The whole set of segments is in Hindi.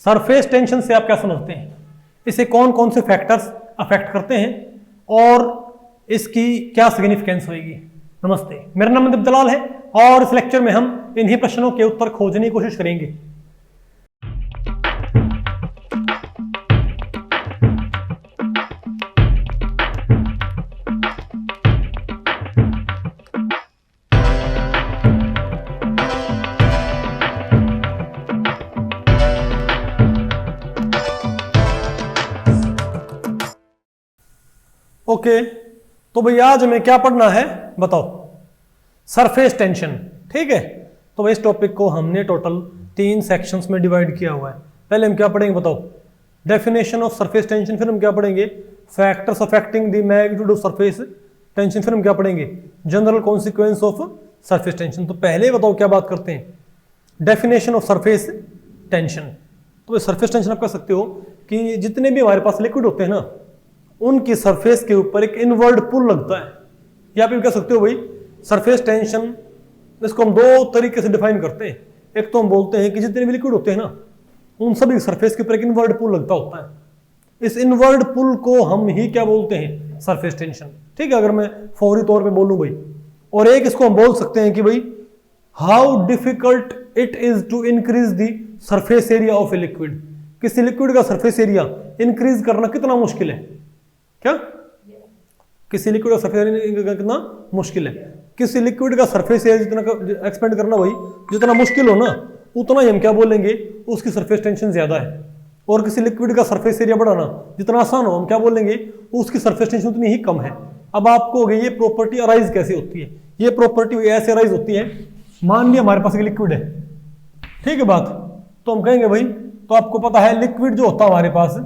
सरफेस टेंशन से आप क्या समझते हैं, इसे कौन कौन से फैक्टर्स अफेक्ट करते हैं और इसकी क्या सिग्निफिकेंस होगी। नमस्ते, मेरा नाम अमित दलाल है और इस लेक्चर में हम इन्हीं प्रश्नों के उत्तर खोजने की कोशिश करेंगे। ओके, तो भैया आज हमें क्या पढ़ना है बताओ, सरफेस टेंशन। ठीक है, तो भाई इस टॉपिक को हमने टोटल 3 सेक्शंस में डिवाइड किया हुआ है। पहले हम क्या पढ़ेंगे बताओ, डेफिनेशन ऑफ सरफेस टेंशन, फिर हम क्या पढ़ेंगे factors affecting the magnitude of surface tension, फिर हम क्या पढ़ेंगे general consequence of surface tension. तो पहले बताओ क्या बात करते हैं, डेफिनेशन ऑफ सरफेस टेंशन। तो सरफेस टेंशन आप कह सकते हो कि जितने भी हमारे पास लिक्विड होते हैं ना, उनकी सरफेस के ऊपर एक इनवर्ड पुल लगता है। या आप कह सकते हो भाई सरफेस टेंशन, इसको हम 2 तरीके से डिफाइन करते हैं। एक तो हम बोलते हैं कि जितने भी लिक्विड होते हैं ना, उन सभी सरफेस के ऊपर एक इनवर्ड पुल लगता होता है। इस इनवर्ड पुल को हम ही क्या बोलते हैं, सरफेस टेंशन। ठीक है, अगर मैं फौरी तौर पे बोलूं भाई। और एक इसको हम बोल सकते हैं कि भाई how difficult it is to increase the surface area of a liquid. किसी लिक्विड का सरफेस एरिया इंक्रीज करना कितना मुश्किल है, क्या किसी लिक्विड का सरफेस एरिया कितना मुश्किल है। किसी लिक्विड का सरफेस एरिया जितना एक्सपेंड करना भाई जितना मुश्किल हो ना, उतना ही हम क्या बोलेंगे उसकी सरफेस टेंशन ज्यादा है। और किसी लिक्विड का सरफेस एरिया बढ़ाना जितना आसान हो, हम क्या बोलेंगे उसकी सरफेस टेंशन उतनी ही कम है। अब आपको होगी ये प्रॉपर्टी अराइज कैसे होती है, ये प्रॉपर्टी ऐसे अराइज होती है, मान लिया हमारे पास एक लिक्विड है, ठीक है बात, तो हम कहेंगे भाई, तो आपको पता है लिक्विड जो होता है हमारे पास,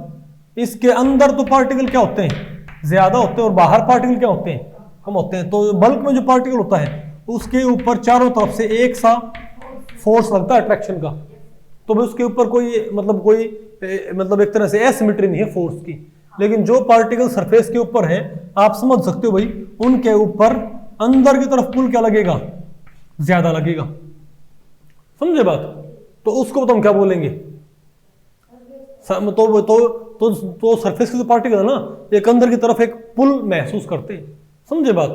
इसके अंदर तो पार्टिकल क्या होते हैं ज्यादा होते हैं और बाहर पार्टिकल क्या होते हैं कम होते हैं। तो बल्क में जो पार्टिकल होता है उसके ऊपर चारों तरफ से एक सा फोर्स लगता है अट्रैक्शन का। तो भाई उसके ऊपर कोई एक तरह से एसिमेट्री नहीं है फोर्स की। लेकिन जो पार्टिकल सरफेस के ऊपर है, आप समझ सकते हो भाई उनके ऊपर अंदर की तरफ पुल क्या लगेगा, ज्यादा लगेगा। समझे बात, तो उसको तो हम क्या बोलेंगे, तो सरफेस के जो पार्टिकल है ना, एक अंदर की तरफ एक पुल महसूस करते हैं। समझे बात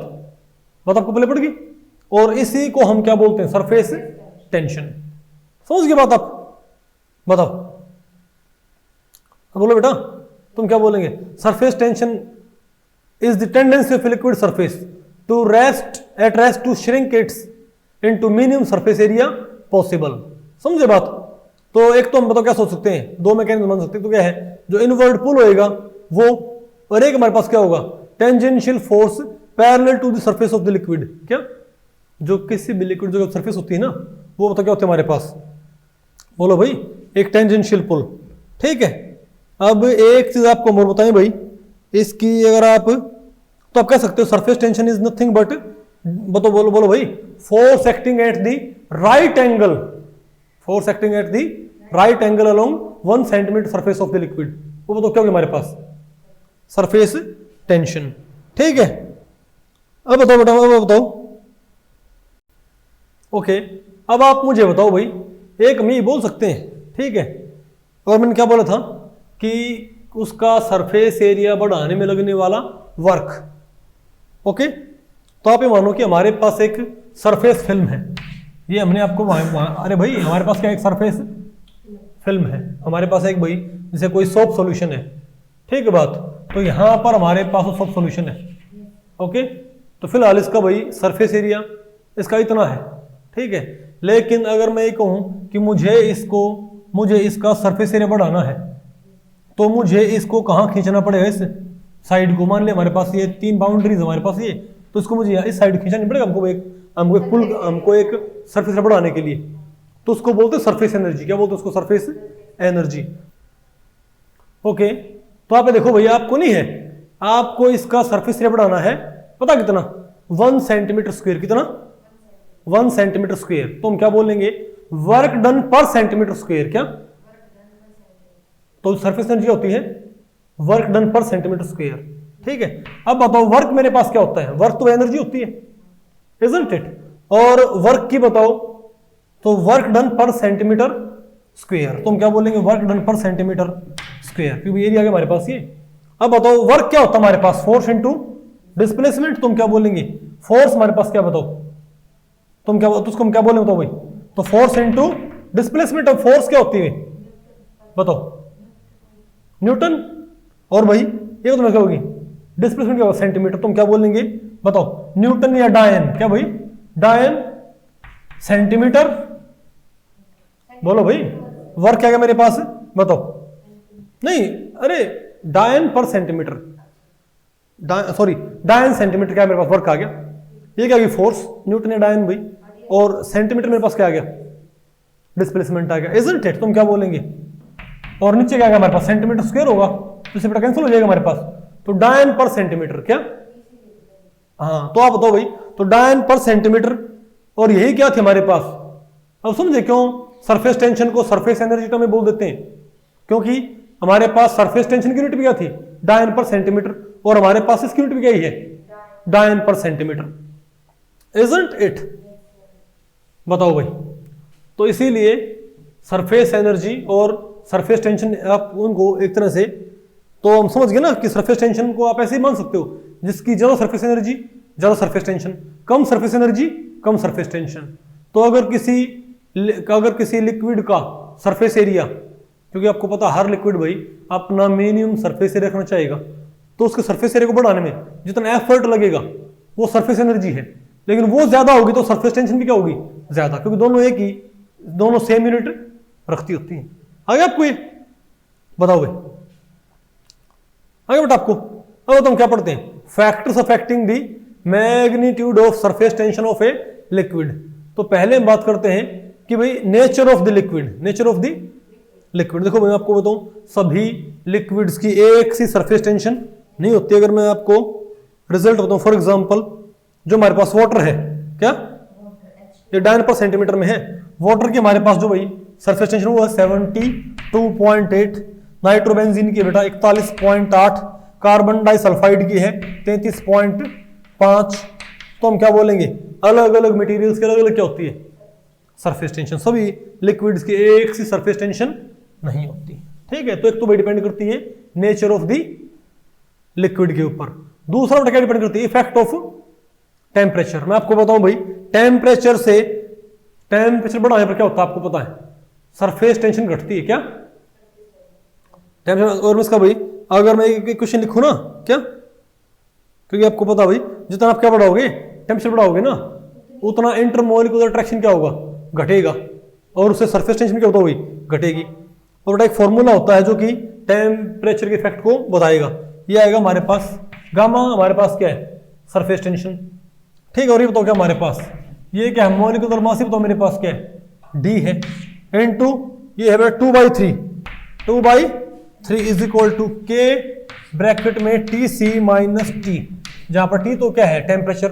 आपको पहले पड़ गई। और इसी को हम क्या बोलते हैं, सरफेस टेंशन। समझ गए बात आप, बताओ बोलो बेटा, तुम क्या बोलेंगे, surface tension is the tendency of liquid surface to rest to shrink its into minimum surface area possible. समझे बात। तो एक तो हम बताओ क्या सोच सकते हैं, 2 मैकेनिज्म बन सकते हैं। तो क्या है, जो इनवर्ड पुल होएगा वो, और एक हमारे पास क्या होगा tangential force parallel to the surface of the liquid. क्या, जो किसी भी लिक्विड जो सरफेस होती है ना, वो बताओ क्या होते हैं हमारे पास, बोलो भाई, एक टेंजेंशियल पुल। ठीक है, अब एक चीज आपको और बताएं भाई, इसकी अगर आप, तो आप कह सकते हो surface tension is nothing but, बोलो भाई, force acting at the right angle, force acting at the right angle along 1 centimetre surface of the liquid. वो बताओ क्या होगा हमारे पास, सरफेस टेंशन। ठीक है, अब बताओ बेटा, अब बताओ। ओके, अब आप मुझे बताओ भाई, एक हम ये बोल सकते हैं, ठीक है, और मैंने क्या बोला था कि उसका सरफेस एरिया बढ़ाने में लगने वाला वर्क। ओके, तो आप ये मानो कि हमारे पास एक सरफेस फिल्म है, ये हमने आपको अरे भाई हमारे पास क्या एक सरफेस फिल्म है, हमारे पास एक भाई जैसे कोई सोप सॉल्यूशन है, ठीक है बात, तो यहां पर हमारे पास वो सोप सॉल्यूशन है। ओके, तो फिलहाल इसका भाई सरफेस एरिया इसका इतना है, ठीक है। लेकिन अगर मैं ये कहूं कि मुझे इसका सरफेस एरिया बढ़ाना है, तो मुझे इसको कहां खींचना पड़ेगा, इस साइड को। मान लिया हमारे पास ये 3 बाउंड्रीज हमारे पास ये, तो इसको मुझे इस साइड खींचना नहीं पड़ेगा हमको एक सरफेस बढ़ाने के लिए। तो उसको बोलते हैं सरफेस एनर्जी। क्या बोलते हैं उसको, सरफेस एनर्जी। ओके, तो आप देखो भैया, आपको नहीं है, आपको इसका सरफेस एरिया बढ़ाना है, पता कितना, 1 सेंटीमीटर स्क्वायर। कितना, 1 सेंटीमीटर स्क्वायर। तो हम क्या बोलेंगे, वर्क डन पर सेंटीमीटर स्क्वायर। क्या, तो सरफेस एनर्जी होती है वर्क डन पर सेंटीमीटर स्क्वायर। ठीक है, अब बताओ वर्क मेरे पास क्या होता है, वर्क तो एनर्जी होती है, इजंट इट। और वर्क की बताओ, तो वर्क डन पर सेंटीमीटर स्क्वायर। तो हम क्या बोलेंगे, वर्क डन पर सेंटीमीटर स्क्वायर, क्योंकि एरिया हमारे पास ये। अब बताओ वर्क क्या होता है हमारे पास, फोर्स इनटू डिस्प्लेसमेंट। तुम क्या बोलेंगे, फोर्स हमारे पास क्या, बताओ तुम क्या, तो उसको हम क्या बोलेंगे बताओ भाई, तो फोर्स इनटू डिस्प्लेसमेंट। अब फोर्स क्या होती है बताओ, न्यूटन। और भाई ये तो क्या होगी, डिस्प्लेसमेंट क्या होगा, सेंटीमीटर। तुम क्या बोलेंगे बताओ, न्यूटन या डायन, क्या भाई डायन सेंटीमीटर। बोलो भाई, वर्क क्या है मेरे पास बताओ, नहीं अरे डायन पर सेंटीमीटर, सॉरी डायन सेंटीमीटर क्या है मेरे पास, वर्क आ गया। ये क्या गया, फोर्स न्यूटन या डायन भाई, और सेंटीमीटर मेरे पास क्या आ गया, डिस्प्लेसमेंट आ गया, इजंट इट। तुम क्या बोलेंगे, और नीचे क्या आ गया हमारे पास, सेंटीमीटर स्क्वायर होगा, तो इसे बेटा कैंसिल हो जाएगा हमारे पास, तो डायन पर सेंटीमीटर क्या, हाँ तो आप बताओ भाई, तो डायन पर सेंटीमीटर। और यही क्या थी हमारे पास, अब समझे क्यों सरफेस टेंशन को सरफेस एनर्जी टर्म में बोल देते हैं, क्योंकि हमारे पास सरफेस टेंशन की यूनिट भी क्या थी, डायन पर सेंटीमीटर, और हमारे पास इसकी यूनिट भी क्या ही है, डायन पर सेंटीमीटर, इजंट इट। बताओ भाई, तो इसीलिए सरफेस एनर्जी और सरफेस टेंशन आप उनको एक तरह से, तो हम समझ गए ना कि सरफेस टेंशन को आप ऐसे ही मान सकते हो, जिसकी ज्यादा सरफेस एनर्जी ज्यादा सरफेस टेंशन, कम सरफेस एनर्जी कम सरफेस टेंशन। तो अगर किसी लिक्विड का सरफेस एरिया, क्योंकि आपको पता हर लिक्विड भाई अपना मिनिमम सरफेस एरिया रखना चाहेगा, तो उसके सरफेस एरिया को बढ़ाने में जितना एफर्ट लगेगा वो सरफेस एनर्जी है, लेकिन वो ज्यादा होगी तो सरफेस टेंशन भी क्या होगी, ज्यादा, क्योंकि दोनों सेम यूनिट रखती होती है। आगे आपको ये बताओ भाई, आगे बेटा आपको, अब हम क्या पढ़ते हैं, factors affecting the magnitude of surface tension of a liquid. तो पहले हम बात करते हैं कि भाई nature of the liquid, nature of the liquid. देखो मैं आपको बताऊं, सभी लिक्विड्स की एक सी सरफेस टेंशन नहीं होती। अगर मैं आपको रिजल्ट बताऊं, फॉर एग्जांपल जो हमारे पास वाटर है, क्या ये डायन पर सेंटीमीटर में है, वाटर की हमारे पास जो भाई सरफेस टेंशन वो है 72.8, नाइट्रोबेंजीन की बेटा 41.8, कार्बन डाइसल्फाइड की है 33.5। तो हम क्या बोलेंगे, अलग अलग मटेरियल्स की अलग अलग क्या होती है सरफेस टेंशन, सभी लिक्विड्स की एक सी सरफेस टेंशन नहीं होती। ठीक है, तो एक तो भाई डिपेंड करती है नेचर ऑफ द लिक्विड के ऊपर, दूसरा क्या डिपेंड करती है, इफेक्ट ऑफ टेम्परेचर। मैं आपको बताऊं भाई, टेम्परेचर बढ़ाने पर क्या होता है आपको पता है, सरफेस टेंशन घटती है क्या, टेम्परेचर। और इसका भाई अगर मैं एक क्वेश्चन लिखूं ना, क्या, क्योंकि आपको पता भाई जितना आप क्या बढ़ाओगे, टेम्परेचर बढ़ाओगे ना, उतना इंटरमोलिकुलर अट्रैक्शन क्या होगा, घटेगा, और उससे सरफेस टेंशन क्या होता होगी, घटेगी। और एक फॉर्मूला होता है जो कि टेम्परेचर के इफेक्ट को बताएगा, ये आएगा हमारे पास गामा, हमारे पास क्या है सरफेस टेंशन। ठीक है, और ये बताओ क्या हमारे पास, ये क्या है मॉलिक्यूलर मास, बताओ मेरे पास क्या है, डी है, इनटू ये है 2/3 इज इक्वल टू के ब्रैकेट में टी सी माइनस टी, जहां पर टी तो क्या है टेम्परेचर,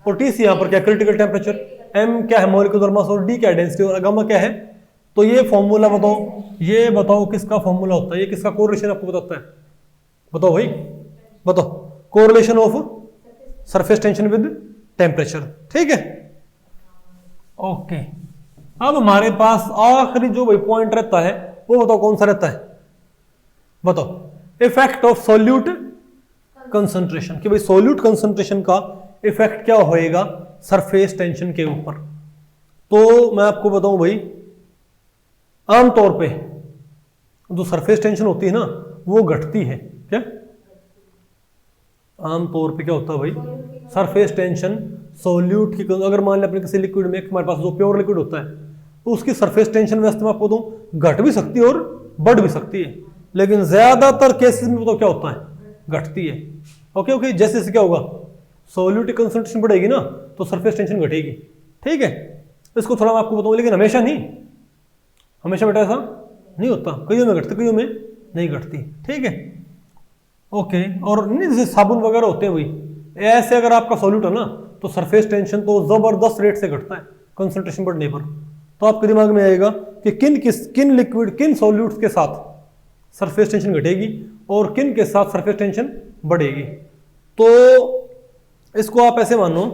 और टी सी यहां पर क्या क्रिटिकल टेम्परेचर, एम क्या है मॉलिक्यूलर मास, और डी क्या है डेंसिटी, और गामा क्या है। तो ये फॉर्मूला बताओ, ये बताओ किसका फॉर्मूला होता है, ये किसका कोरिलेशन आपको बताता है, बताओ भाई बताओ, correlation of surface tension with temperature. ठीक है, ओके। अब हमारे पास आखिरी जो भाई पॉइंट रहता है वो बताओ कौन सा रहता है, बताओ इफेक्ट ऑफ सोल्यूट कंसंट्रेशन, कि भाई सोल्यूट कंसंट्रेशन का इफेक्ट क्या होएगा सरफेस टेंशन के ऊपर। तो मैं आपको बताऊं भाई, आमतौर पे जो सरफेस टेंशन होती है ना वो घटती है, क्या आमतौर पे क्या होता है भाई, सरफेस टेंशन सोल्यूट की, अगर मान लें अपने किसी लिक्विड में, हमारे पास जो प्योर लिक्विड होता है तो उसकी सरफेस टेंशन वैसे मैं आपको दूं घट भी सकती है और बढ़ भी सकती है, लेकिन ज्यादातर केसेस में तो क्या होता है घटती है। ओके ओके, जैसे जैसे क्या होगा सोल्यूट की कंसंट्रेशन बढ़ेगी ना तो सरफेस टेंशन घटेगी। ठीक है, इसको थोड़ा मैं आपको बताऊं, लेकिन हमेशा नहीं, हमेशा बेटा ऐसा नहीं होता, कईयों में घटती कईयों में नहीं घटती। ठीक है, ओके। और नहीं जैसे साबुन वगैरह होते हैं भाई, ऐसे अगर आपका सॉल्यूट है ना तो सरफेस टेंशन तो जबरदस्त रेट से घटता है कंसंट्रेशन बढ़ने पर। तो आपके दिमाग में आएगा कि किन लिक्विड किन सॉल्यूट्स के साथ सरफेस टेंशन घटेगी और किन के साथ सरफेस टेंशन बढ़ेगी। तो इसको आप ऐसे मानो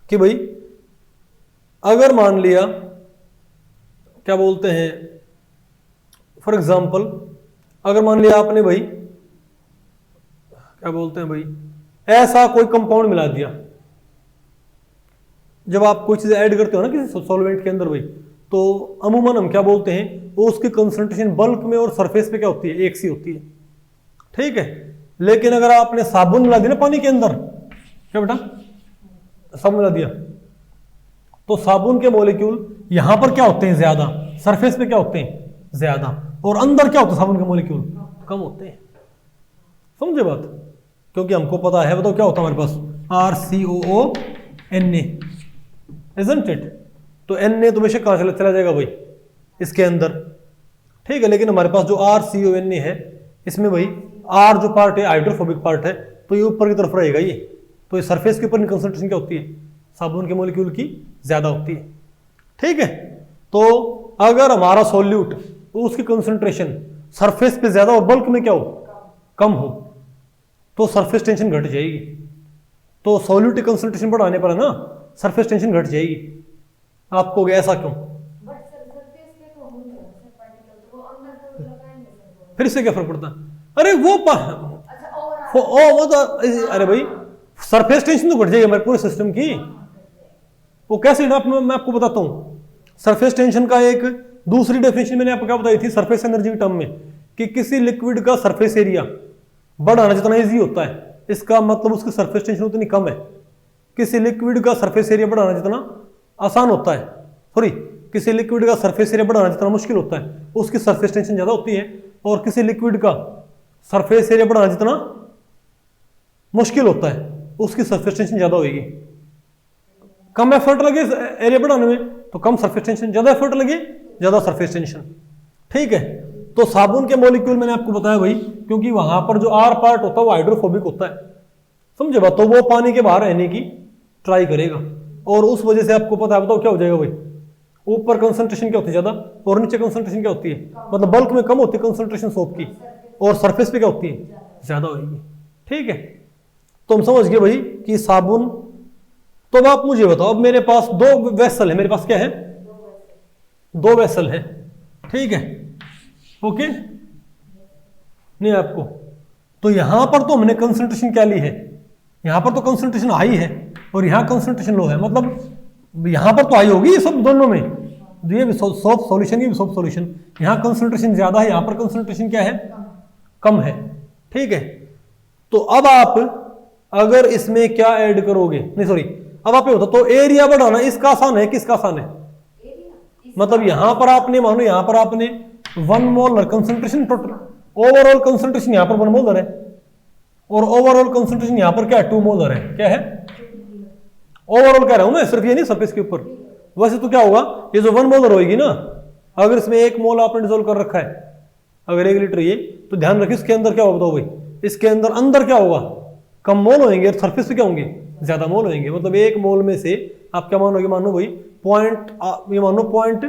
कि भाई अगर मान लिया क्या बोलते हैं, फॉर एग्जाम्पल अगर मान लिया आपने भाई क्या बोलते हैं भाई ऐसा कोई कंपाउंड मिला दिया, जब आप कोई चीज ऐड करते हो ना किसी सॉल्वेंट के अंदर भाई, तो अमूमन हम क्या बोलते हैं, वो उसकी कंसंट्रेशन बल्क में और सरफेस पे क्या होती है, एक सी होती है, ठीक है। लेकिन अगर आपने साबुन मिला दिया ना पानी के अंदर, क्या बेटा साबुन मिला दिया, तो साबुन के मॉलिक्यूल यहां पर क्या होते हैं ज्यादा, सरफेस पे क्या होते हैं ज्यादा, और अंदर क्या होता है साबुन के मॉलिक्यूल कम होते हैं। समझे बात, क्योंकि हमको पता है, बताओ क्या होता है हमारे पास RCOO Na, इजंट इट। तो Na तो बेशक कहां चला जाएगा भाई इसके अंदर, ठीक है। लेकिन हमारे पास जो RCONA है इसमें भाई R जो पार्ट है हाइड्रोफोबिक पार्ट है, तो ये ऊपर की तरफ रहेगा ये, तो ये सरफेस के ऊपर कंसंट्रेशन क्या होती है, साबुन के मॉलिक्यूल की ज्यादा होती है, ठीक है। तो अगर हमारा सॉल्यूट उसकी कंसंट्रेशन सरफेस पे ज्यादा और बल्क में क्या हो, कम हो, तो सरफेस टेंशन घट जाएगी। तो सॉल्यूट की कंसंट्रेशन बढ़ाने पर है ना सरफेस टेंशन घट जाएगी। आप कहोगे ऐसा क्यों, फिर इससे क्या फर्क पड़ता है, अरे वो तो अरे भाई सरफेस टेंशन तो घट जाएगी हमारे पूरे सिस्टम की। वो कैसे मैं आपको बताता हूं। सरफेस टेंशन का एक दूसरी डेफिनेशन मैंने आपको क्या बताई थी सरफेस एनर्जी के टर्म में, कि किसी लिक्विड का सरफेस एरिया बढ़ाना जितना इजी होता है, इसका मतलब उसकी सरफेस टेंशन उतनी कम है। किसी लिक्विड का सरफेस एरिया बढ़ाना जितना आसान होता है, सॉरी किसी लिक्विड का सरफेस एरिया बढ़ाना जितना मुश्किल होता है, उसकी सरफेस टेंशन ज्यादा होती है। और किसी लिक्विड का सरफेस एरिया बढ़ाना जितना मुश्किल होता है, उसकी सरफेस टेंशन ज्यादा होगी। कम एफर्ट लगे एरिया बढ़ाने में तो कम सरफेस टेंशन, ज्यादा एफर्ट लगे ज्यादा सरफेस टेंशन, ठीक है। तो साबुन के मॉलिक्यूल मैंने आपको बताया भाई, क्योंकि वहां पर जो R पार्ट होता है वो हाइड्रोफोबिक होता है, समझे बात, तो वो पानी के बाहर रहने की ट्राई करेगा, और उस वजह से आपको पता है, बताओ क्या हो जाएगा भाई, ऊपर कंसंट्रेशन क्या होती है ज्यादा और नीचे कंसंट्रेशन क्या होती है, मतलब बल्क में कम होती है कंसंट्रेशन सोप की, और सरफेस पे क्या होती है ज्यादा होगी, ठीक है। तो हम समझ गए भाई कि साबुन। तो अब आप मुझे बताओ, अब मेरे पास दो वेसल है, मेरे पास क्या है, दो वेसल है, ठीक है, ओके नहीं आपको। तो यहां पर तो हमने कंसंट्रेशन क्या ली है, यहां पर तो कंसंट्रेशन हाई है और यहां कंसंट्रेशन लो है, मतलब यहां पर तो हाई होगी ये सब दोनों में, ये भी सॉफ्ट सॉल्यूशन, ये भी सॉफ्ट सॉल्यूशन, यहां कंसंट्रेशन ज्यादा है, यहां पर कंसंट्रेशन क्या है, कम है, ठीक है। तो अब आप अगर इसमें क्या ऐड करोगे, नहीं सॉरी, अब आप ये होता तो एरिया बढ़ाना इसका आसान है, किसका आसान है, मतलब यहां पर आपने मानो, यहां पर आपने 1 molar concentration, total overall concentration यहां पर 1 मोलर है, और ओवरऑल कंसंट्रेशन यहां पर क्या है, 2 मोलर है, क्या है, ओवरऑल कह रहा हूं मैं, सिर्फ ये नहीं सरफेस के ऊपर। वैसे तो क्या होगा, ये जो 1 मोलर होगी ना, अगर इसमें 1 मोल आपने डिसोल्व कर रखा है, अगर 1 लीटर ये, तो ध्यान रखिए इसके अंदर क्या होगा, बताओ भाई, इसके अंदर क्या होगा, कम मोल होंगे, और सरफेस पे क्या होंगे, ज्यादा मोल होंगे। मतलब 1 मोल में से आप क्या मानोगे, मानो भाई ये मानो पॉइंट,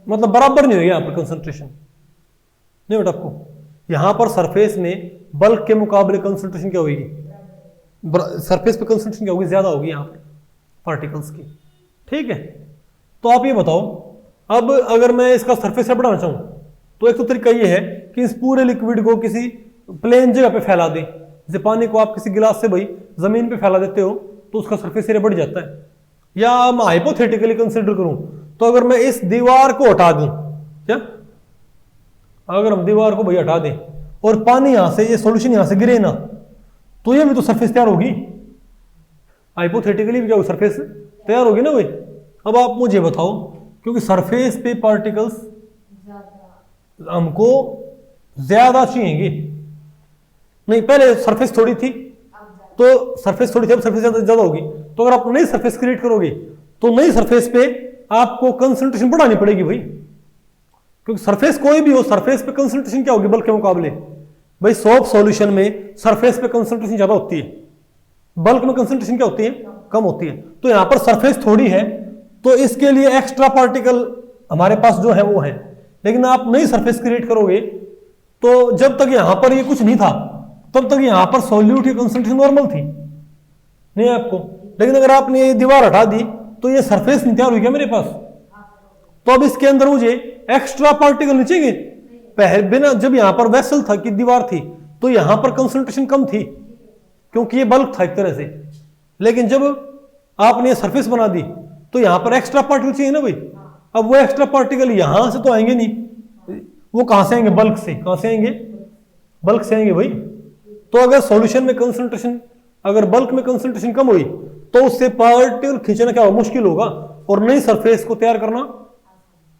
मतलब बराबर नहीं होगी यहाँ पर कंसंट्रेशन, नहीं बेटा आपको यहां पर सरफेस में बल्क के मुकाबले कंसंट्रेशन क्या होगी, सरफेस पे कंसंट्रेशन क्या होगी, ज्यादा होगी यहाँ पर पार्टिकल्स की, ठीक है। तो आप ये बताओ, अब अगर मैं इसका सरफेस से बढ़ाना चाहूं, तो एक तो तरीका ये है कि इस पूरे लिक्विड को किसी प्लेन जगह पे फैला दें, जैसे पानी को आप किसी गिलास से भाई जमीन पे फैला देते हो तो उसका सरफेस एरिया बढ़ जाता है। या मैं हाइपोथेटिकली कंसिडर करूं, तो अगर मैं इस दीवार को हटा दूं, क्या अगर हम दीवार को भाई हटा दें और पानी यहां से, ये सॉल्यूशन यहां से गिरे ना, तो ये भी तो सरफेस तैयार होगी, हाइपोथेटिकली भी क्या सरफेस तैयार होगी ना भाई। अब आप मुझे बताओ, क्योंकि सरफेस पे पार्टिकल्स हमको ज्यादा चाहिए, नहीं पहले सरफेस थोड़ी थी, तो सरफेस थोड़ी थी, अब सरफेस ज्यादा होगी। तो अगर आप नई सरफेस क्रिएट करोगे तो नई सरफेस पे आपको कंसंट्रेशन बढ़ानी पड़ेगी भाई, क्योंकि सरफेस कोई भी हो, सरफेस पे कंसंट्रेशन क्या होगी बल्क के मुकाबले, भाई सॉफ्ट सॉल्यूशन में सरफेस पे कंसंट्रेशन ज्यादा होती है, बल्क में कंसंट्रेशन क्या होती है, कम होती है। तो यहां पर सरफेस थोड़ी है, तो इसके लिए एक्स्ट्रा पार्टिकल हमारे पास जो है वो है। लेकिन आप नई सरफेस क्रिएट करोगे तो जब तक यहां पर ये कुछ नहीं था तब तक यहां पर सॉल्यूट की कंसंट्रेशन नॉर्मल थी नहीं आपको। लेकिन अगर आपने ये दीवार हटा दी तो ये सरफेस तैयार हुई क्या मेरे पास? तो अब इसके अंदर मुझे एक्स्ट्रा पार्टिकल नहीं चाहिए। पहले बिना, जब यहां पर वेसल था कि दीवार थी, तो यहां पर कंसंट्रेशन कम थी क्योंकि ये बल्क था एक तरह से। लेकिन जब आपने ये सरफेस बना दी तो यहां पर एक्स्ट्रा पार्टिकल चाहिए ना भाई। अब वो एक्स्ट्रा पार्टिकल यहां से तो आएंगे नहीं, वो कहां से आएंगे? बल्क से। कहां से आएंगे? बल्क से आएंगे भाई। तो अगर सॉल्यूशन में कंसंट्रेशन, अगर बल्क में कंसंट्रेशन कम हुई तो उससे पार्टिकल खींचना क्या हो? मुश्किल होगा, और नई सरफेस को तैयार करना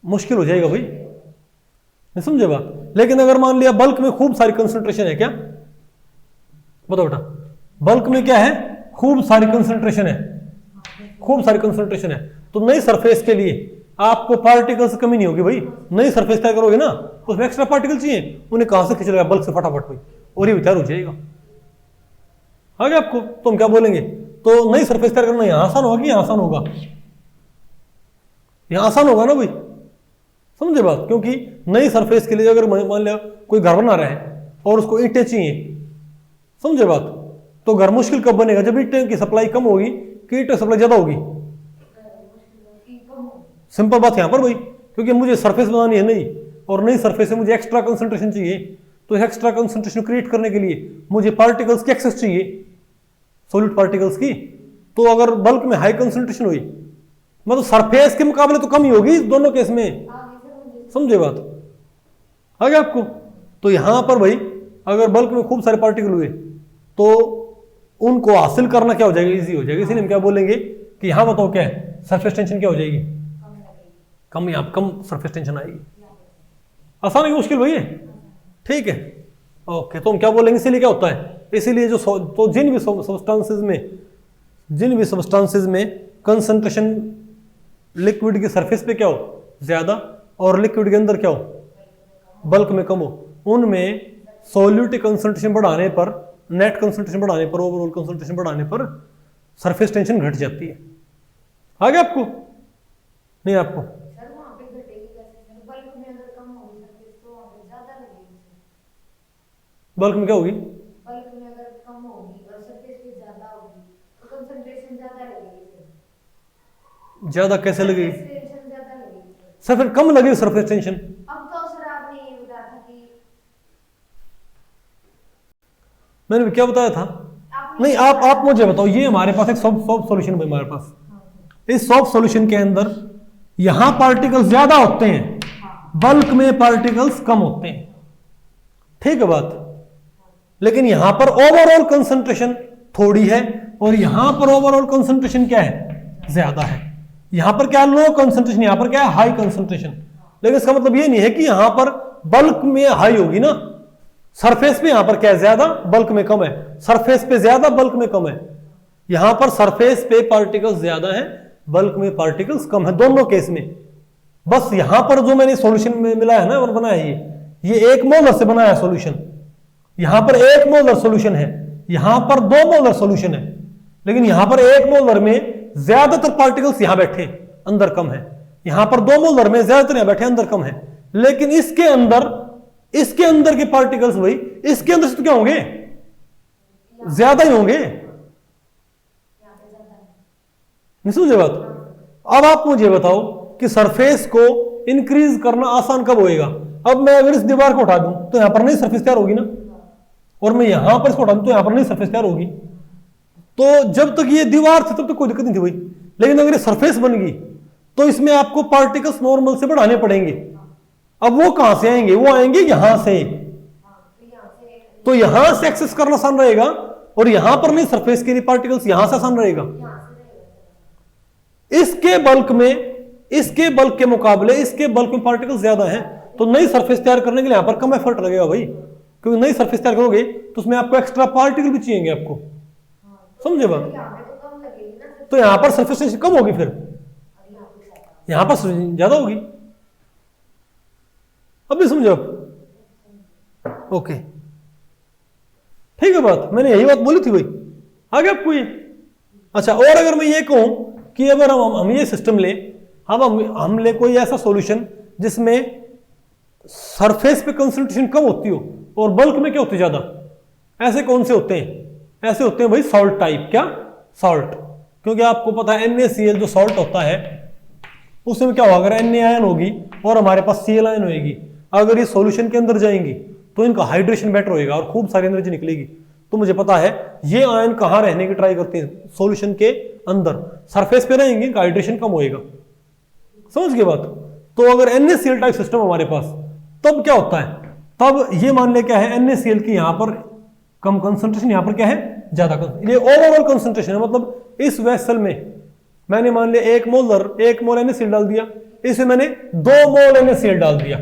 मुश्किल हो जाएगा भाई। नहीं समझे बात? लेकिन अगर मान लिया बल्क में खूब सारी कंसंट्रेशन है, क्या बताओ बेटा? बल्क में क्या है? खूब सारी कंसंट्रेशन है, खूब सारी कंसंट्रेशन है। तो नई सरफेस के लिए आपको पार्टिकल्स की कमी नहीं होगी भाई। नई सरफेस तैयार करोगे ना, तो उसमें एक्स्ट्रा पार्टिकल चाहिए, उन्हें कहां से खींच लेगा? बल्क से फटाफट भाई, और ये तैयार हो जाएगा। आगे आपको तो हम क्या बोलेंगे? तो नई सरफेस तैयार करना यहां आसान होगा कि यहां आसान होगा? यहां आसान होगा ना भाई, समझे बात? क्योंकि नई सरफेस के लिए अगर मान लिया कोई घर बना रहा है और उसको ईंटें चाहिए, समझे बात? तो घर मुश्किल कब बनेगा? जब ईंटें की सप्लाई कम होगी कि ईंटें सप्लाई ज्यादा होगी? सिंपल बात यहां पर भाई, क्योंकि मुझे सरफेस बनानी है नई, और नई सरफेस से मुझे एक्स्ट्रा कंसंट्रेशन चाहिए। तो एक्स्ट्रा कंसंट्रेशन क्रिएट करने के लिए मुझे पार्टिकल्स की एक्सेस चाहिए, सॉलिड पार्टिकल्स की। तो अगर बल्क में हाई कंसंट्रेशन हुई, मतलब सरफेस के मुकाबले तो कम ही होगी दोनों केस में, समझे बात? आगे आपको तो यहां पर भाई अगर बल्क में खूब सारे पार्टिकल हुए तो उनको हासिल करना क्या हो जाएगा? इजी हो जाएगा। इसीलिए हम क्या बोलेंगे कि यहां बताओ क्या है? सरफेस टेंशन क्या हो जाएगी? कम, यहां कम सरफेस टेंशन आएगी। आसान है कि मुश्किल भाई है? ठीक है, ओके। तो हम क्या बोलेंगे? इसीलिए क्या होता है? इसीलिए जो तो जिन भी सब्सटेंसेस में कंसंट्रेशन लिक्विड की सरफेस पे क्या हो? ज्यादा, और लिक्विड के अंदर क्या हो? बल्क में कम हो, उनमें सॉल्यूट कंसंट्रेशन बढ़ाने पर, नेट कंसंट्रेशन बढ़ाने पर, ओवरऑल कंसंट्रेशन बढ़ाने पर सरफेस टेंशन घट जाती है। आगे आपको नहीं? आपको बल्क में क्या होगी? बल्क में अगर कम होगी और सरफेस पे ज्यादा होगी तो कंसंट्रेशन ज्यादा लगेगी। ज्यादा कैसे लगेगी? टेंशन ज्यादा लगेगी सर फिर कम लगेगी सरफेस टेंशन। अब तो सर आपने ये बताया था कि मैंने भी क्या बताया था? नहीं, आप मुझे बताओ। ये हमारे पास एक सॉफ्ट सॉल्यूशन है हमारे पास। इस सॉफ्ट सॉल्यूशन के अंदर यहां पार्टिकल्स ज्यादा होते हैं, बल्क में पार्टिकल्स कम होते हैं, ठीक है बात? लेकिन यहां पर ओवरऑल कंसंट्रेशन थोड़ी है, और यहां पर ओवरऑल कंसंट्रेशन क्या है? ज्यादा है। यहां पर क्या है? लो कंसंट्रेशन, यहां पर क्या है? High concentration. लेकिन इसका मतलब ये नहीं है कि यहां पर बल्क में हाई होगी ना, सरफेस पे यहां पर क्या है? ज्यादा, बल्क में कम है। सरफेस पे ज्यादा, बल्क में कम है। यहां पर सरफेस पे पार्टिकल्स ज्यादा है, बल्क में पार्टिकल्स कम है, दोनों केस में। बस यहां पर जो मैंने सॉल्यूशन में मिला है ना और बनाया है, ये 1 मोलर से बनाया है सॉल्यूशन। यहां पर 1 मोलर सॉल्यूशन है, यहां पर 2 मोलर सॉल्यूशन है। लेकिन यहां पर 1 मोलर में ज्यादातर पार्टिकल्स यहां बैठे, अंदर कम है। यहां पर 2 मोलर में ज्यादातर यहां बैठे, अंदर कम है। लेकिन इसके अंदर के पार्टिकल्स भाई, इसके अंदर से तो क्या होंगे? ज्यादा ही होंगे। नहीं समझे बात? अब आप मुझे बताओ कि सरफेस को इंक्रीज करना आसान कब होएगा? अब मैं अगर इस दीवार को उठा दूं तो यहां पर नई सरफेस तैयार होगी ना, और मैं यहां पर इसको उठा दूं तो यहां पर नई सरफेस तैयार होगी। तो जब तक ये दीवार थी तब तक कोई दिक्कत नहीं थी भाई। लेकिन अगर ये सरफेस बन गई तो इसमें आपको पार्टिकल्स नॉर्मल से बढ़ाने पड़ेंगे। अब वो कहां से आएंगे? वो आएंगे यहां से। तो यहां से एक्सेस करना आसान रहेगा, और यहां पर नहीं, सरफेस के लिए पार्टिकल्स यहां से आसान रहेगा। इसके बल्क के मुकाबले इसके बल्क में पार्टिकल्स ज्यादा हैं, तो नई सरफेस तैयार करने के लिए यहां पर कम एफर्ट लगेगा भाई। क्योंकि नई सरफेस तैयार करोगे तो उसमें आपको एक्स्ट्रा पार्टिकल भी चाहिए आपको, समझे बात? तो यहां पर सरफेस टेंशन कम होगी, फिर यहां पर ज्यादा होगी। अब भी समझो आप? ओके, ठीक है बात। मैंने यही बात बोली थी भाई। आगे आपको ये अच्छा, और अगर मैं ये कहूं कि अगर हम ये सिस्टम ले, हम ले कोई ऐसा सॉल्यूशन जिसमें सरफेस पे कंसंट्रेशन कम होती हो और बल्क में क्या होती है ज्यादा, ऐसे कौन से होते हैं? ऐसे होते हैं भाई सॉल्ट टाइप। क्या? सॉल्ट। क्योंकि आपको पता है NaCl जो सॉल्ट होता है उसमें क्या होगा, अगर Na आयन होगी और हमारे पास Cl आयन होगी, अगर ये सॉल्यूशन के अंदर जाएंगी तो इनका हाइड्रेशन बेटर होएगा और खूब सारी एनर्जी निकलेगी। तो मुझे पता है ये आयन कहाँ रहने की ट्राई करते हैं, सॉल्यूशन के अंदर, सरफेस पे रहेंगे, इनका हाइड्रेशन कम होएगा। समझ गए बात। तो अगर NaCl टाइप सिस्टम हमारे पास, तब क्या होता है, तब ये मान ले क्या है, NaCl की यहां पर कम कंसंट्रेशन, यहां पर क्या है ज्यादा कंसंट्रेशन, ये ओवरऑल कंसंट्रेशन है। मतलब इस वेसल में मैंने मान लिया 1 मोल NaCl डाल दिया, इसमें मैंने 2 मोल NaCl डाल दिया,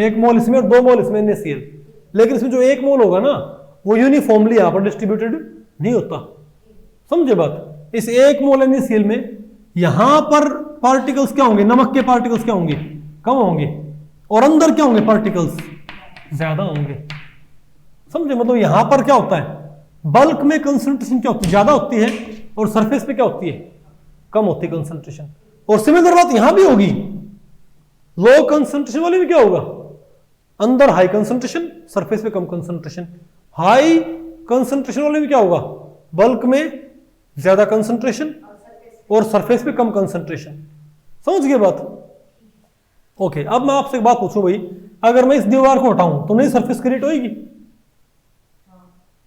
1 मोल इसमें और 2 मोल इसमें NaCl। लेकिन इसमें जो 1 मोल होगा ना वो यूनिफॉर्मली यहां पर डिस्ट्रीब्यूटेड नहीं होता। समझे बात। इस 1 मोल NaCl में यहां पर पार्टिकल्स क्या होंगे, नमक के पार्टिकल्स क्या होंगे, कम होंगे, और अंदर क्या होंगे, पार्टिकल्स ज्यादा होंगे। समझे। मतलब यहां पर क्या होता है, बल्क में कंसंट्रेशन क्या होती है, ज्यादा होती है, और सरफेस पे क्या होती है, कम होती है कंसंट्रेशन। और सिमिलर बात यहां भी होगी, लो कंसंट्रेशन वाले में क्या होगा, अंदर हाई कंसंट्रेशन, सरफेस पे कम कंसंट्रेशन। हाई कंसंट्रेशन वाले में क्या होगा, बल्क में ज्यादा कंसंट्रेशन और सरफेस पे कम कंसंट्रेशन। समझ गए बात। ओके, अब मैं आपसे एक बात पूछूं भाई, अगर मैं इस दीवार को हटाऊं तो नई सरफेस क्रिएट होगी,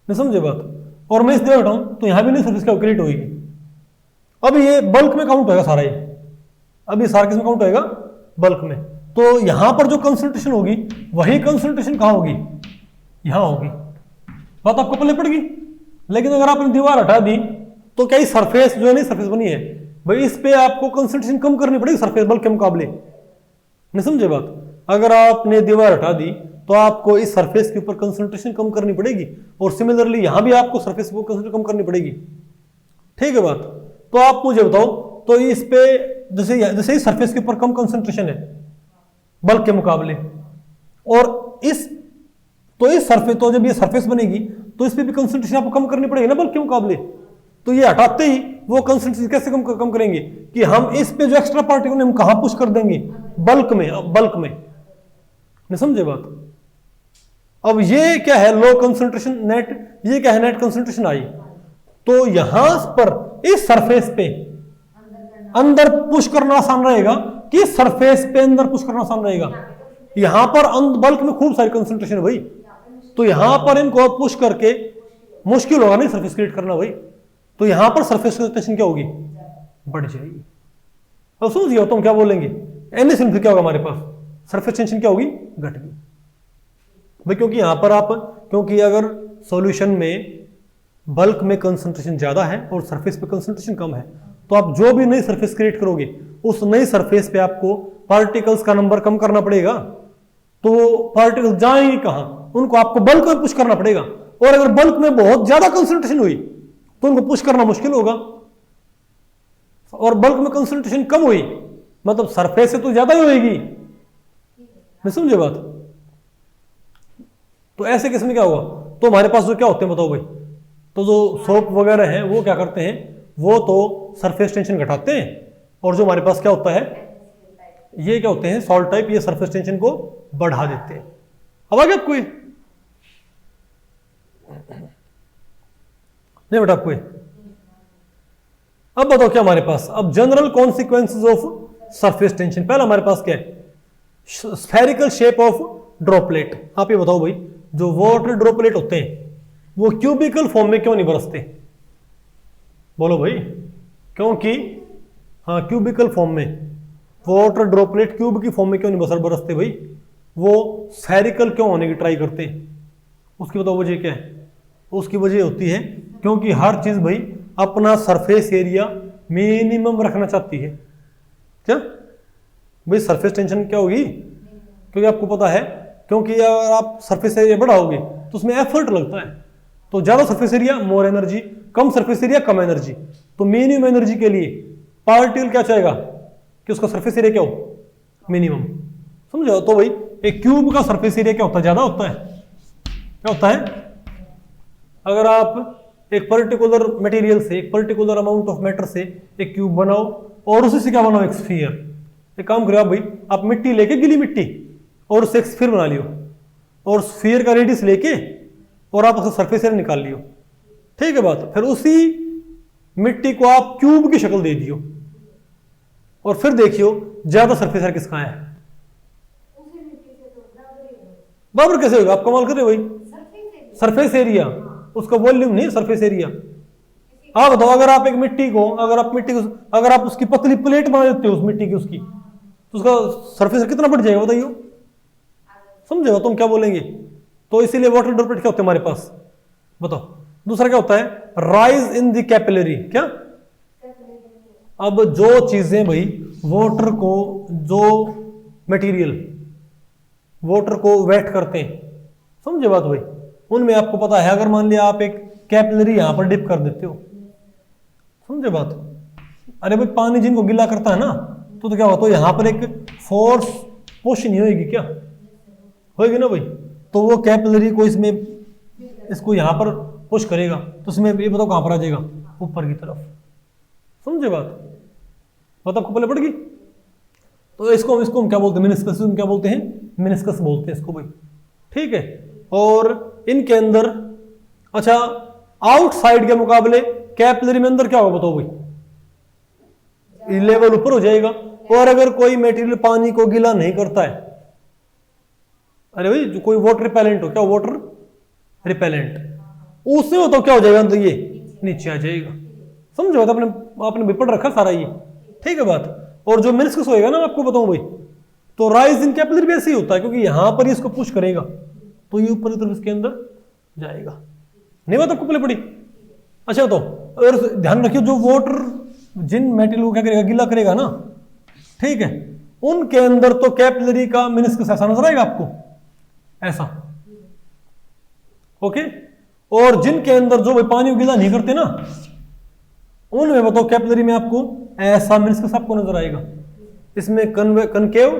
नहीं समझे बात। और मैं इस दीवार हटाऊं तो यहां भी नई सरफेस क्रिएट होगी। अब ये बल्क में काउंट होगा सारा, ये अब ये सारा किस में काउंट होगा, बल्क में। तो यहां पर जो कंसंट्रेशन होगी वही कंसंट्रेशन कहां होगी, यहां होगी। बात आपको पल्ले पड़ गई। लेकिन अगर आपने दीवार हटा दी तो क्या सरफेस जो है नहीं सरफेस बनी है भाई, इस पे आपको कंसंट्रेशन कम करनी पड़ेगी सरफेस बल्क के मुकाबले, नहीं समझे बात। अगर आपने दीवार हटा दी तो आपको इस सरफेस के ऊपर कंसंट्रेशन कम करनी पड़ेगी, और सिमिलरली यहां भी आपको सरफेस के ऊपर कंसंट्रेशन कम करनी पड़ेगी। ठीक है बात। तो आप मुझे बताओ, तो इस पे जैसे इस सरफेस के ऊपर कम कंसंट्रेशन है बल्क के मुकाबले, और इस सरफेस, तो जब ये सरफेस बनेगी तो इस पे भी कंसंट्रेशन आपको कम करनी पड़ेगी ना बल्क के मुकाबले। तो ये हटाते ही वो कंसंट्रेशन कैसे कम करेंगे कि हम इस पे जो एक्स्ट्रा पार्टिकल हम कहां पुश कर देंगे, बल्क में, बल्क में, नहीं समझे बात। अब ये क्या है, लो कंसंट्रेशन नेट, ये क्या है, नेट कंसंट्रेशन आई। तो यहां पर इस सरफेस पे अंदर पुश करना आसान रहेगा कि सरफेस पे अंदर पुश करना आसान रहेगा। यहां पर बल्क में खूब सारी कंसंट्रेशन है भाई, तो यहां पर इनको पुश करके मुश्किल होगा नहीं सरफेस क्रिएट करना भाई। तो यहां पर सरफेस टेंशन क्या होगी, बढ़ जाएगी। अब समझ गया तुम क्या बोलेंगे, NaCl फिर क्या होगा हमारे पास, सरफेस टेंशन क्या होगी, घट गई भाई। क्योंकि यहां पर आप, क्योंकि अगर सॉल्यूशन में बल्क में कंसंट्रेशन ज्यादा है और सरफेस पे कंसंट्रेशन कम है, तो आप जो भी नई सरफेस क्रिएट करोगे उस नई सरफेस पे आपको पार्टिकल्स का नंबर कम करना पड़ेगा। तो पार्टिकल्स जाएंगे कहां, उनको आपको बल्क में पुश करना पड़ेगा। और अगर बल्क में बहुत ज्यादा कंसंट्रेशन हुई तो उनको पुश करना मुश्किल होगा, और बल्क में कंसंट्रेशन कम हुई मतलब सरफेस से तो ज्यादा ही होगी, नहीं समझे बात। तो ऐसे केस में क्या होगा, तो हमारे पास जो क्या होते हैं बताओ भाई, तो जो सोप वगैरह हैं वो क्या करते हैं, वो तो सरफेस टेंशन घटाते हैं, और जो हमारे पास क्या होता है, ये क्या होते हैं, सॉल्ट टाइप, ये सरफेस टेंशन को बढ़ा देते हैं। अब आ गया आपको ये, नहीं बेटा आपको ये। अब बताओ क्या हमारे पास, अब general consequences of surface tension. पहला हमारे पास क्या है, स्फेरिकल शेप ऑफ ड्रॉपलेट। आप ये बताओ भाई, जो वाटर ड्रॉपलेट होते हैं वो क्यूबिकल फॉर्म में क्यों नहीं बरसते, बोलो भाई। क्योंकि हाँ, क्यूबिकल फॉर्म में वाटर ड्रॉपलेट क्यूब की फॉर्म में क्यों नहीं बरसते भाई, वो स्फेरिकल क्यों होने की ट्राई करते हैं। उसकी बताओ वजह क्या है, उसकी वजह होती है क्योंकि हर चीज भाई अपना सरफेस एरिया मिनिमम रखना चाहती है। क्या भाई, सरफेस टेंशन क्या होगी, क्योंकि आपको पता है, क्योंकि अगर आप सरफेस एरिया बढ़ाओगे तो उसमें एफर्ट लगता है। तो ज्यादा सरफेस एरिया मोर एनर्जी, कम सरफेस एरिया कम एनर्जी। तो मिनिमम एनर्जी के लिए पार्टिकल क्या चाहेगा कि उसका सरफेस एरिया क्या हो, मिनिमम। समझो। तो भाई एक क्यूब का सरफेस एरिया क्या होता है, ज्यादा होता है। क्या होता है, अगर आप एक पर्टिकुलर मटेरियल से, एक पर्टिकुलर अमाउंट ऑफ मैटर से एक क्यूब बनाओ और उसी से क्या बनाओ, एक स्फीयर। एक काम करो आप भाई, आप मिट्टी लेके, गीली मिट्टी, और उससे एक स्फीयर बना लियो, और स्फीयर का रेडियस लेके और आप उसका सरफेस एरिया निकाल लियो। ठीक है बात। फिर उसी मिट्टी को आप क्यूब की शक्ल दे दियो और फिर देखियो ज्यादा सरफेस एरिया किसका है। उसी मिट्टी से तो बराबर ही होगा। बराबर कैसे होगा, आप कमाल कर रहे हो भाई। सरफेस एरिया, उसका वॉल्यूम नहीं, सरफेस एरिया। आप बताओ, अगर आप मिट्टी को अगर आप उसकी पतली प्लेट बना देते हो उस मिट्टी की उसकी, तो उसका सरफेस कितना बढ़ जाएगा बताइए, समझेगा तुम क्या बोलेंगे। तो इसीलिए वाटर ड्रॉपलेट क्या होते हैं हमारे पास, बताओ। दूसरा क्या होता है, राइज इन द कैपिलरी। क्या, अब जो चीजें भाई वाटर को, जो मटेरियल वाटर को वेट करते हैं, समझे बात भाई, उनमें आपको पता है अगर मान लिया आप एक कैपिलरी यहां पर डिप कर देते हो, समझे बात। अरे भाई पानी जिनको गिला करता है ना, तो क्या होता है, यहां पर एक फोर्स पुश नहीं होगी, क्या होगी ना भाई। तो वो कैपिलरी को इसको यहां पर पुश करेगा, तो इसमें ये बताओ कहां पर आ जाएगा, ऊपर की तरफ, समझे बात आपको पहले पड़ गई। तो इसको हम क्या बोलते हैं, मिनिस्कस, क्या बोलते हैं, मिनिस्कस बोलते हैं इसको भाई, ठीक है। और इनके अंदर, अच्छा आउटसाइड के मुकाबले कैपिलरी में अंदर क्या होगा बताओ भाई, लेवल ऊपर हो जाएगा। और अगर कोई मटेरियल पानी को गीला नहीं करता है, अरे भाई जो कोई वाटर रिपेलेंट हो, क्या वाटर रिपेलेंट, उससे तो क्या हो जाएगा, तो ये नीचे आ जाएगा, समझो। तो आपने भी पढ़ रखा सारा ये, ठीक है बात। और जो मिनिस्कस होएगा ना, मैं आपको बताऊं भाई, तो राइज इन कैपिलरी भी ऐसे ही होता है, क्योंकि यहां पर ही इसको पुश करेगा तो ये ऊपर की तरफ इसके अंदर जाएगा। नहीं बात आपको पहले पड़ी। अच्छा तो और ध्यान रखियो, जो वाटर जिन मेटेरियल को क्या करेगा, गीला करेगा ना, ठीक है, उनके अंदर तो कैपिलरी का मिनिस्कस ऐसा नजर आएगा आपको, ऐसा, ओके। और जिनके अंदर जो भाई पानी को गीला नहीं करते ना, उनमें बताओ कैपिलरी में आपको ऐसा मिनिस्कस आपको नजर आएगा। इसमें कनकेव,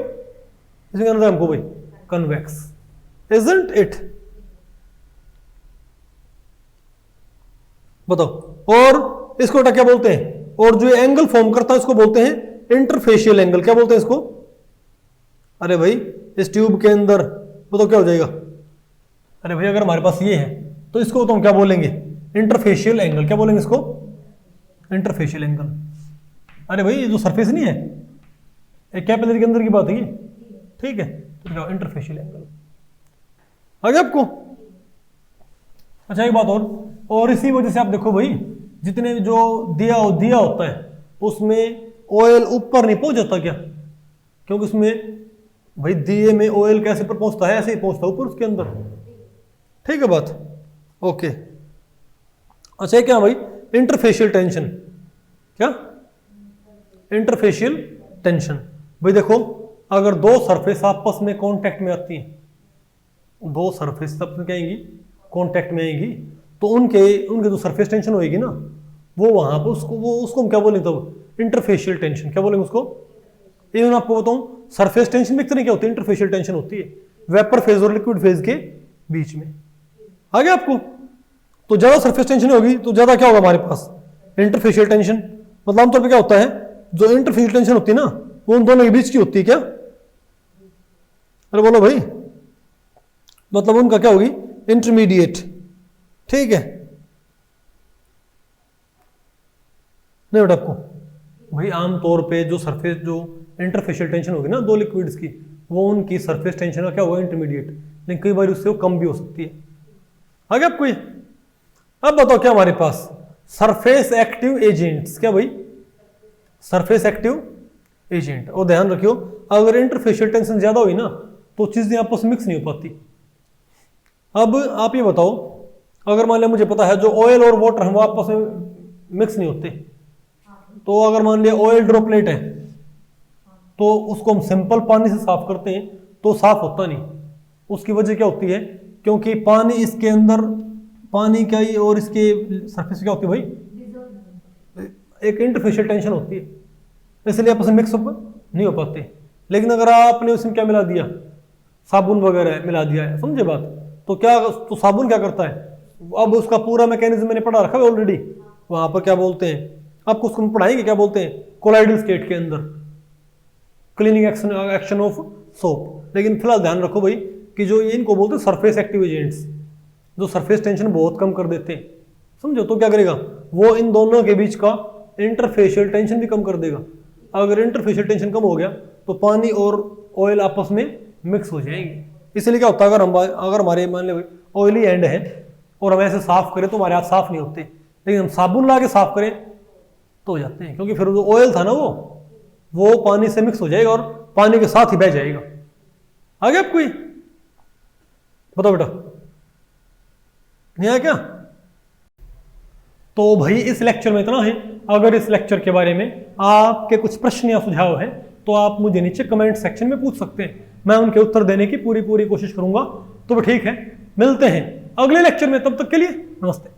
इसमें क्या नजर हमको भाई, कन्वेक्स, इजंट इट, बताओ। और इसको क्या बोलते हैं, और जो एंगल फॉर्म करता है इसको बोलते हैं इंटरफेशियल एंगल। क्या बोलते हैं इसको, अरे भाई इस ट्यूब के अंदर बताओ क्या हो जाएगा, अरे भाई अगर हमारे पास ये है तो इसको तो हम क्या बोलेंगे, इंटरफेशियल एंगल। क्या बोलेंगे इसको, इंटरफेशियल एंगल। अरे भाई ये जो सरफेस नहीं है, एक कैपिलरी के अंदर की बात है ये, ठीक है, तो इंटरफेशियल एंगल आ गया आपको। अच्छा एक बात और इसी वजह से आप देखो भाई, जितने जो दिया होता है उसमें ऑयल ऊपर नहीं पहुंच जाता क्या, क्योंकि उसमें भाई दिए में ऑयल कैसे पर पहुंचता है, ऐसे ही पहुंचता है ऊपर उसके अंदर, ठीक है बात, ओके। अच्छा क्या भाई, इंटरफेशियल टेंशन। क्या, इंटरफेशियल टेंशन। भाई देखो, अगर दो सरफेस आपस में कांटेक्ट में आती हैं, दो सरफेस आपस में क्या आएंगी, कांटेक्ट में आएंगी, तो उनके जो सरफेस टेंशन होएगी ना, वो वहां पर उसको हम क्या बोलेंगे, तब इंटरफेशियल टेंशन। क्या बोलेंगे उसको, ये मैं आपको बताऊं, सरफेस टेंशन में कितनी क्या होती है, इंटरफेशियल टेंशन होती है वेपर फेज और लिक्विड फेज के बीच में। आ गया आपको। तो ज्यादा सरफेस टेंशन होगी तो ज्यादा क्या होगा हमारे पास, इंटरफेशियल टेंशन। मतलब आमतौर पर क्या होता है, जो इंटरफेशियल टेंशन होती है ना, वो उन दोनों के बीच की होती है। क्या, अरे बोलो भाई, मतलब उनका क्या होगी, इंटरमीडिएट, ठीक है। नहीं बेटा आपको भाई, आमतौर पे जो सरफेस, जो इंटरफेशियल टेंशन होगी ना दो लिक्विड्स की, वो उनकी सरफेस टेंशन का क्या होगा, इंटरमीडिएट, लेकिन कई बार उससे वो कम भी हो सकती है। आगे आपको ये, अब बताओ क्या हमारे पास, सरफेस एक्टिव एजेंट्स। क्या भाई, सरफेस एक्टिव एजेंट। और ध्यान रखियो, अगर इंटरफेशियल टेंशन ज्यादा हुई ना, तो चीजें आपस में मिक्स नहीं हो पाती। अब आप ये बताओ, अगर मान लिया मुझे पता है जो ऑयल और वाटर हम आपस में मिक्स नहीं होते, तो अगर मान लिया ऑयल ड्रॉपलेट है, तो उसको हम सिंपल पानी से साफ करते हैं तो साफ होता नहीं। उसकी वजह क्या होती है, क्योंकि पानी इसके अंदर, पानी क्या ही और इसके सरफेस क्या होती है भाई, एक इंटरफेशियल टेंशन होती है, इसलिए आपस में मिक्स नहीं हो पाते। लेकिन अगर आपने उसमें क्या मिला दिया, साबुन वगैरह मिला दिया है, समझे बात, तो क्या, तो साबुन क्या करता है, अब उसका पूरा मैकेनिज्म मैंने पढ़ा रखा है ऑलरेडी। वहां पर क्या बोलते हैं, आपको उसको पढ़ाएंगे, क्या बोलते हैं, कोलाइडल स्टेट के अंदर क्लीनिंग एक्शन ऑफ सोप। लेकिन फिलहाल ध्यान रखो भाई कि जो ये इनको बोलते हैं सरफेस एक्टिव एजेंट्स, जो सरफेस टेंशन बहुत कम कर देते हैं, समझो। तो क्या करेगा, वो इन दोनों के बीच का इंटरफेशियल टेंशन भी कम कर देगा। अगर इंटरफेशियल टेंशन कम हो गया तो पानी और ऑयल आपस में मिक्स हो जाएंगे। इसलिए क्या होता है, अगर हमारे मान लो ऑयली एंड है और हम ऐसे साफ करें तो हमारे हाथ साफ नहीं होते, लेकिन हम साबुन ला के साफ करें तो हो जाते हैं, क्योंकि फिर जो ऑयल था ना वो पानी से मिक्स हो जाएगा और पानी के साथ ही बह जाएगा। आ गया आपको ये? बताओ बेटा, नहीं आया क्या? तो भाई इस लेक्चर में इतना है। अगर इस लेक्चर के बारे में आपके कुछ प्रश्न या सुझाव है तो आप मुझे नीचे कमेंट सेक्शन में पूछ सकते हैं, मैं उनके उत्तर देने की पूरी कोशिश करूंगा। तो ठीक है, मिलते हैं अगले लेक्चर में, तब तक के लिए नमस्ते।